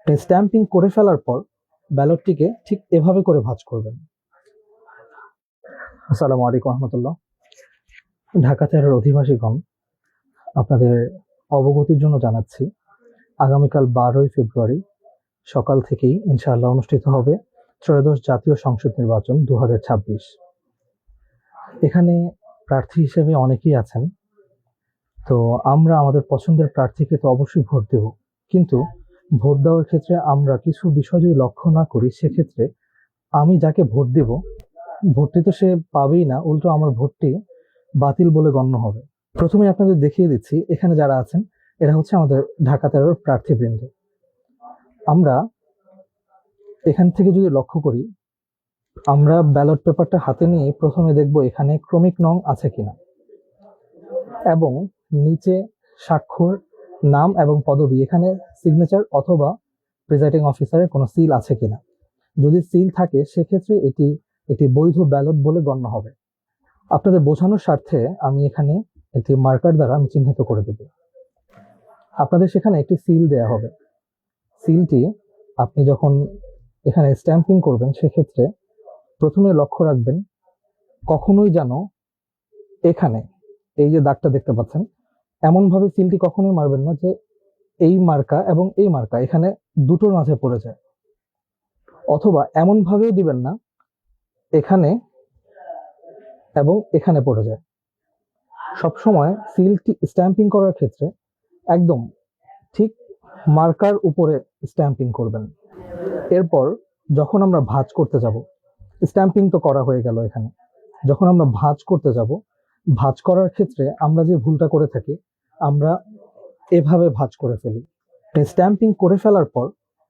Stumping করে ফেলার পর ব্যালটটিকে ঠিক এভাবে করে ভাঁজ করবেন। আসসালামু আলাইকুম রহমতুল্লাহ। ঢাকা 13-র অধিবাসীগণ, আপনাদের অবগতির জন্য জানাচ্ছি, আগামীকাল 12ই ফেব্রুয়ারি সকাল থেকেই ইনশাআল্লাহ অনুষ্ঠিত হবে ত্রয়োদশ জাতীয় সংসদ নির্বাচন 2026। এখানে প্রার্থী হিসেবে অনেকেই আছেন। তো আমরা আমাদের পছন্দের প্রার্থীকে তো অবশ্যই ভোট দেব, কিন্তু ভোট দেওয়ার ক্ষেত্রে আমরা কিছু বিষয় যদি লক্ষ্য না করি, সেক্ষেত্রে আমি যাকে ভোট দেব, ভোটটি তো সে পাবেই না, উল্টো আমার ভোটটি বাতিল বলে গণ্য হবে। প্রথমে আপনাদের দেখিয়ে দিচ্ছি, এখানে যারা আছেন এরা হচ্ছে আমাদের ঢাকা 13-র প্রার্থীবৃন্দ। আমরা এখান থেকে যদি লক্ষ্য করি, আমরা ব্যালট পেপারটা হাতে নিয়ে প্রথমে দেখব এখানে ক্রমিক নং আছে কিনা, এবং নিচে স্বাক্ষর, নাম এবং পদবি, এখানে সিগনেচার অথবা প্রিজাইডিং অফিসারের কোনো সিল আছে কিনা। যদি সিল থাকে সেক্ষেত্রে এটি বৈধ ব্যালট বলে গণ্য হবে। আপনাদের বোঝানোর স্বার্থে আমি এখানে একটি মার্কার দ্বারা আমি চিহ্নিত করে দেব। আপনাদের সেখানে একটি সিল দেয়া হবে। সিলটি আপনি যখন এখানে স্ট্যাম্পিং করবেন, সেক্ষেত্রে প্রথমে লক্ষ্য রাখবেন কখনোই যেন এখানে এই যে দাগটা দেখতে পাচ্ছেন, এমনভাবে সিলটি কখনোই মারবেন না যে এই মার্কা এবং এই মার্কা এখানে দুটোর মাঝে পড়ে যায়, অথবা এমনভাবেও দিবেন না এখানে এবং এখানে পড়ে যায়। সবসময় সিলটি স্ট্যাম্পিং করার ক্ষেত্রে একদম ঠিক মার্কার উপরে স্ট্যাম্পিং করবেন। এরপর যখন আমরা ভাঁজ করতে যাব, স্ট্যাম্পিং তো করা হয়ে গেল, এখানে যখন আমরা ভাঁজ করতে যাব, ভাঁজ করার ক্ষেত্রে আমরা যে ভুলটা করে থাকি, আমরা এভাবে ভাঁজ করে ফেলি। স্ট্যাম্পিং করে ফেলার পর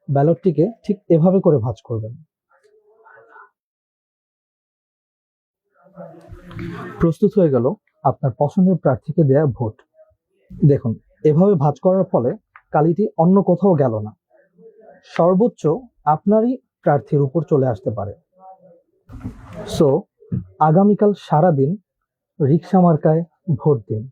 ব্যালটটিকে ঠিক এভাবে করে ভাঁজ করবেন। প্রস্তুত হয়ে গেল আপনার পছন্দের প্রার্থীকে দেয়া ভোট। দেখুন, এভাবে ভাঁজ করার ফলে কালিটি অন্য কোথাও গেল না, সর্বোচ্চ আপনারই প্রার্থীর উপর চলে আসতে পারে। সো আগামীকাল সারাদিন রিকশা মার্কায় ভোট দিন।